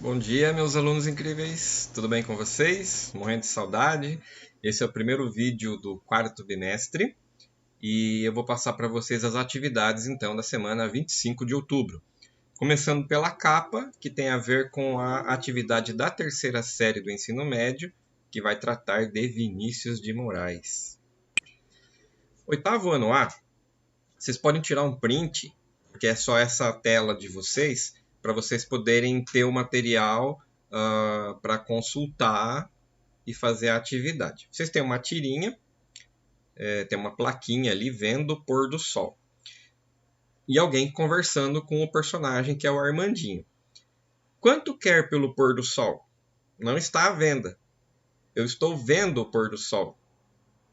Bom dia, meus alunos incríveis. Tudo bem com vocês? Morrendo de saudade. Esse é o primeiro vídeo do quarto bimestre e eu vou passar para vocês as atividades então da semana 25 de outubro. Começando pela capa, que tem a ver com a atividade da terceira série do ensino médio, que vai tratar de Vinícius de Moraes. Oitavo ano A, vocês podem tirar um print, porque é só essa tela de vocês, para vocês poderem ter o material para consultar e fazer a atividade. Vocês têm uma tirinha, tem uma plaquinha ali vendo o pôr do sol. E alguém conversando com o personagem que é o Armandinho. Quanto quer pelo pôr do sol? Não está à venda. Eu estou vendo o pôr do sol.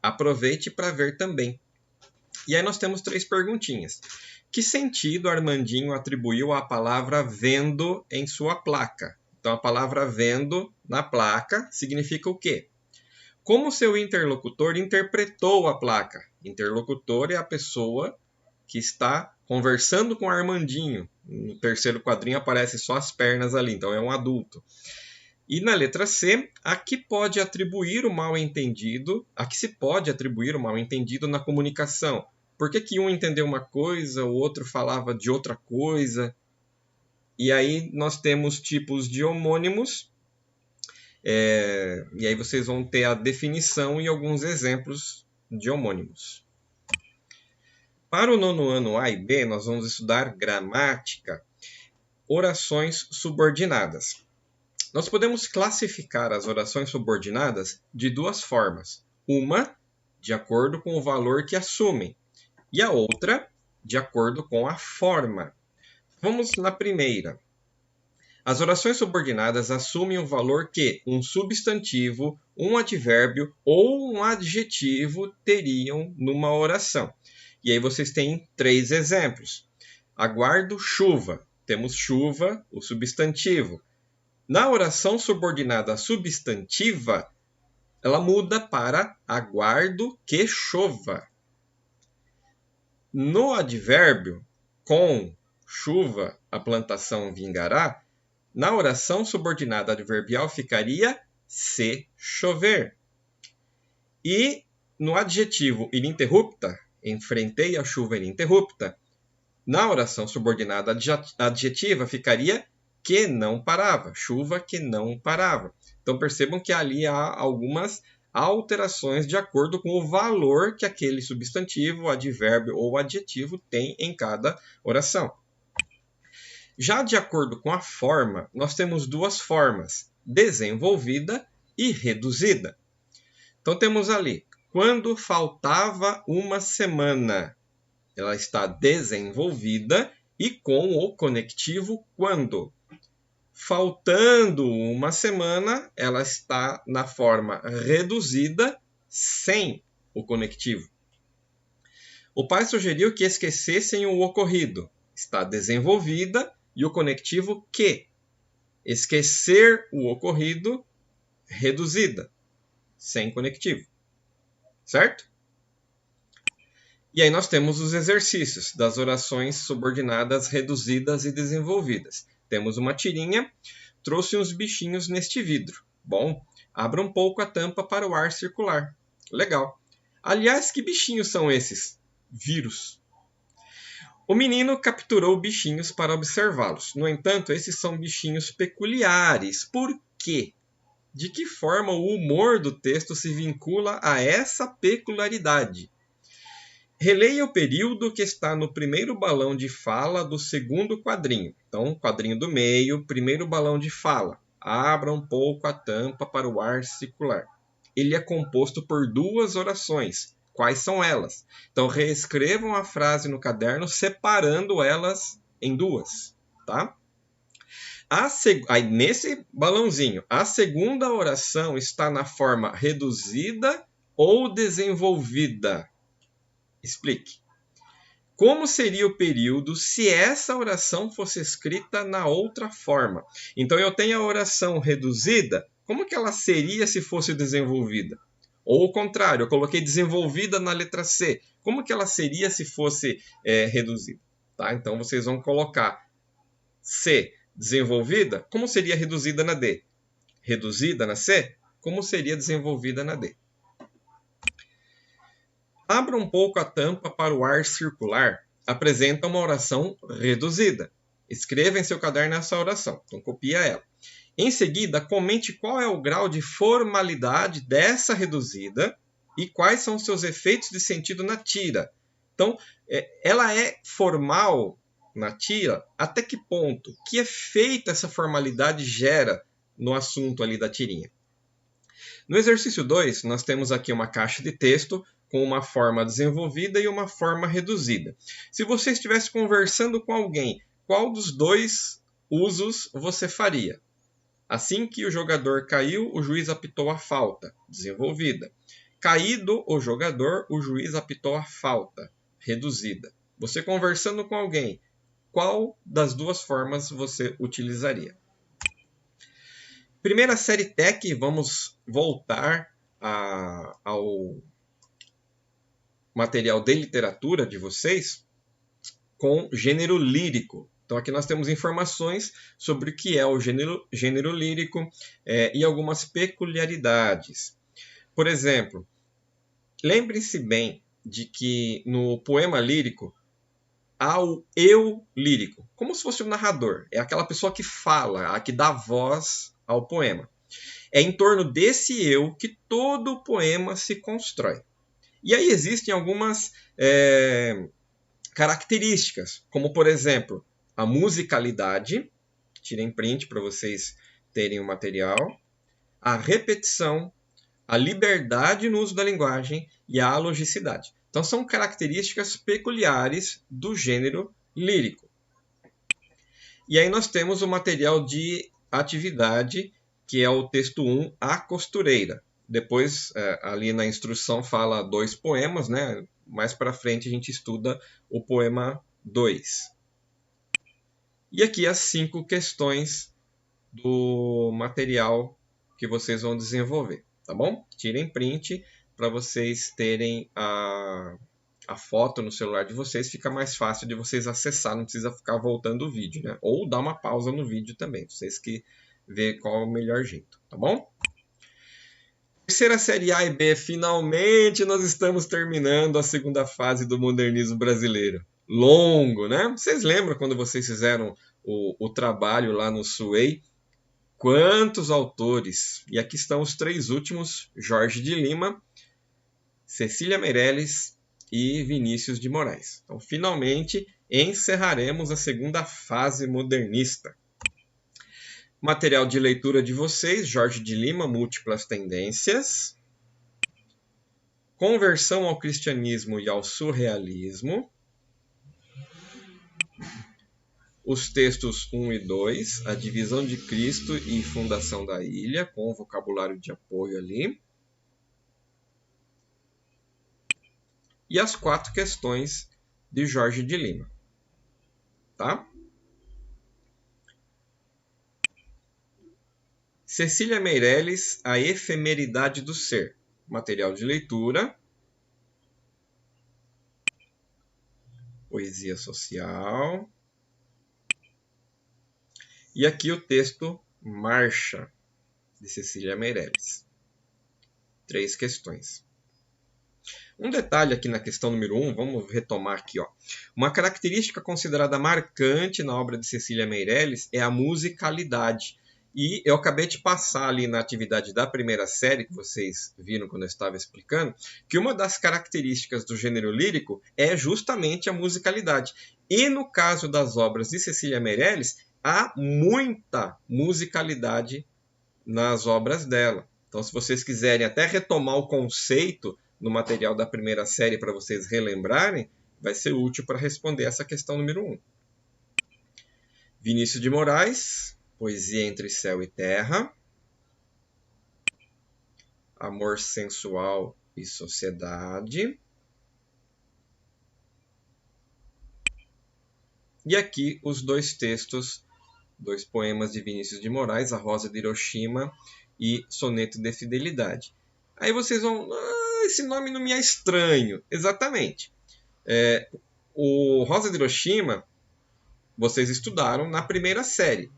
Aproveite para ver também. E aí nós temos 3 perguntinhas. Que sentido Armandinho atribuiu à palavra vendo em sua placa? Então, a palavra vendo na placa significa o quê? Como seu interlocutor interpretou a placa? Interlocutor é a pessoa que está conversando com Armandinho. No terceiro quadrinho aparece só as pernas ali, então é um adulto. E na letra C, a que pode atribuir o mal-entendido, a que se pode atribuir o mal-entendido na comunicação? Por que um entendeu uma coisa, o outro falava de outra coisa? E aí nós temos tipos de homônimos, e aí vocês vão ter a definição e alguns exemplos de homônimos. Para o nono ano A e B, nós vamos estudar gramática, orações subordinadas. Nós podemos classificar as orações subordinadas de 2 formas. Uma, de acordo com o valor que assumem, e a outra, de acordo com a forma. Vamos na primeira. As orações subordinadas assumem o valor que um substantivo, um advérbio ou um adjetivo teriam numa oração. E aí vocês têm 3 exemplos. Aguardo chuva. Temos chuva, o substantivo. Na oração subordinada substantiva, ela muda para aguardo que chova. No advérbio, com chuva a plantação vingará, na oração subordinada adverbial ficaria se chover. E no adjetivo ininterrupta, enfrentei a chuva ininterrupta, na oração subordinada adjetiva ficaria que não parava, chuva que não parava. Então percebam que ali há algumas alterações de acordo com o valor que aquele substantivo, advérbio ou adjetivo tem em cada oração. Já de acordo com a forma, nós temos 2 formas, desenvolvida e reduzida. Então temos ali, quando faltava uma semana, ela está desenvolvida e com o conectivo quando. Faltando uma semana, ela está na forma reduzida, sem o conectivo. O pai sugeriu que esquecessem o ocorrido. Está desenvolvida e o conectivo que. Esquecer o ocorrido, reduzida, sem conectivo. Certo? E aí nós temos os exercícios das orações subordinadas reduzidas e desenvolvidas. Temos uma tirinha, trouxe uns bichinhos neste vidro. Bom, abra um pouco a tampa para o ar circular. Legal. Aliás, que bichinhos são esses? Vírus. O menino capturou bichinhos para observá-los. No entanto, esses são bichinhos peculiares. Por quê? De que forma o humor do texto se vincula a essa peculiaridade? Releia o período que está no primeiro balão de fala do segundo quadrinho. Então, quadrinho do meio, primeiro balão de fala. Abra um pouco a tampa para o ar circular. Ele é composto por 2 orações. Quais são elas? Então, reescrevam a frase no caderno, separando elas em 2. Tá? Aí, nesse balãozinho, a segunda oração está na forma reduzida ou desenvolvida? Explique. Como seria o período se essa oração fosse escrita na outra forma? Então, eu tenho a oração reduzida. Como que ela seria se fosse desenvolvida? Ou o contrário, eu coloquei desenvolvida na letra C. Como que ela seria se fosse reduzida? Tá? Então, vocês vão colocar C desenvolvida, como seria reduzida na D? Reduzida na C, como seria desenvolvida na D? Abra um pouco a tampa para o ar circular. Apresenta uma oração reduzida. Escreva em seu caderno essa oração. Então, copia ela. Em seguida, comente qual é o grau de formalidade dessa reduzida e quais são os seus efeitos de sentido na tira. Então, ela é formal na tira até que ponto? Que efeito essa formalidade gera no assunto ali da tirinha? No exercício 2, nós temos aqui uma caixa de texto com uma forma desenvolvida e uma forma reduzida. Se você estivesse conversando com alguém, qual dos dois usos você faria? Assim que o jogador caiu, o juiz apitou a falta, desenvolvida. Caído o jogador, o juiz apitou a falta, reduzida. Você conversando com alguém, qual das duas formas você utilizaria? Primeira série Tec, vamos voltar ao material de literatura de vocês com gênero lírico. Então aqui nós temos informações sobre o que é o gênero lírico e algumas peculiaridades. Por exemplo, lembre-se bem de que no poema lírico há o eu lírico, como se fosse o narrador. É aquela pessoa que fala, a que dá voz ao poema. É em torno desse eu que todo o poema se constrói. E aí existem algumas características, como por exemplo, a musicalidade, tirem print para vocês terem o material, a repetição, a liberdade no uso da linguagem e a alogicidade. Então são características peculiares do gênero lírico. E aí nós temos o material de atividade, que é o texto 1, A Costureira. Depois, ali na instrução, fala 2 poemas, né? Mais para frente a gente estuda o poema 2. E aqui as 5 questões do material que vocês vão desenvolver, tá bom? Tirem print para vocês terem a foto no celular de vocês, fica mais fácil de vocês acessar, não precisa ficar voltando o vídeo, né? Ou dar uma pausa no vídeo também, vocês que vê qual é o melhor jeito, tá bom? Terceira série A e B, finalmente nós estamos terminando a segunda fase do modernismo brasileiro. Longo, né? Vocês lembram quando vocês fizeram o trabalho lá no SUEI? Quantos autores? E aqui estão os 3 últimos, Jorge de Lima, Cecília Meirelles e Vinícius de Moraes. Então, finalmente, encerraremos a segunda fase modernista. Material de leitura de vocês, Jorge de Lima, Múltiplas Tendências. Conversão ao cristianismo e ao surrealismo. Os textos 1 e 2, A Divisão de Cristo e Fundação da Ilha, com o vocabulário de apoio ali. E as 4 questões de Jorge de Lima. Tá? Cecília Meirelles, A Efemeridade do Ser. Material de leitura. Poesia social. E aqui o texto Marcha, de Cecília Meirelles. 3 questões. Um detalhe aqui na questão número 1, vamos retomar aqui. Ó. Uma característica considerada marcante na obra de Cecília Meirelles é a musicalidade. E eu acabei de passar ali na atividade da primeira série, que vocês viram quando eu estava explicando, que uma das características do gênero lírico é justamente a musicalidade. E no caso das obras de Cecília Meirelles, há muita musicalidade nas obras dela. Então, se vocês quiserem até retomar o conceito no material da primeira série para vocês relembrarem, vai ser útil para responder essa questão número 1. Vinícius de Moraes, Poesia entre Céu e Terra. Amor Sensual e Sociedade. E aqui os 2 textos, 2 poemas de Vinícius de Moraes, A Rosa de Hiroshima e Soneto de Fidelidade. Aí vocês vão... esse nome não me é estranho. Exatamente. O Rosa de Hiroshima, vocês estudaram na primeira série.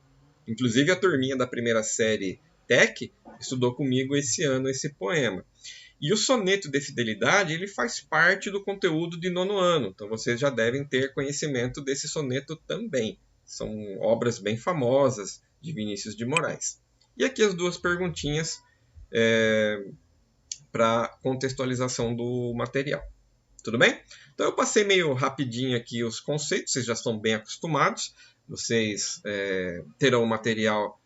Inclusive a turminha da primeira série Tech estudou comigo esse ano esse poema. E o soneto de fidelidade, ele faz parte do conteúdo de nono ano, então vocês já devem ter conhecimento desse soneto também. São obras bem famosas de Vinícius de Moraes. E aqui as duas perguntinhas para contextualização do material. Tudo bem? Então eu passei meio rapidinho aqui os conceitos, vocês já estão bem acostumados. Vocês terão o material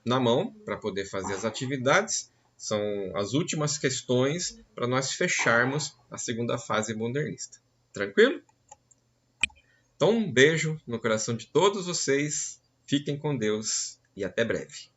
na mão para poder fazer as atividades. São as últimas questões para nós fecharmos a segunda fase modernista. Tranquilo? Então um beijo no coração de todos vocês. Fiquem com Deus e até breve.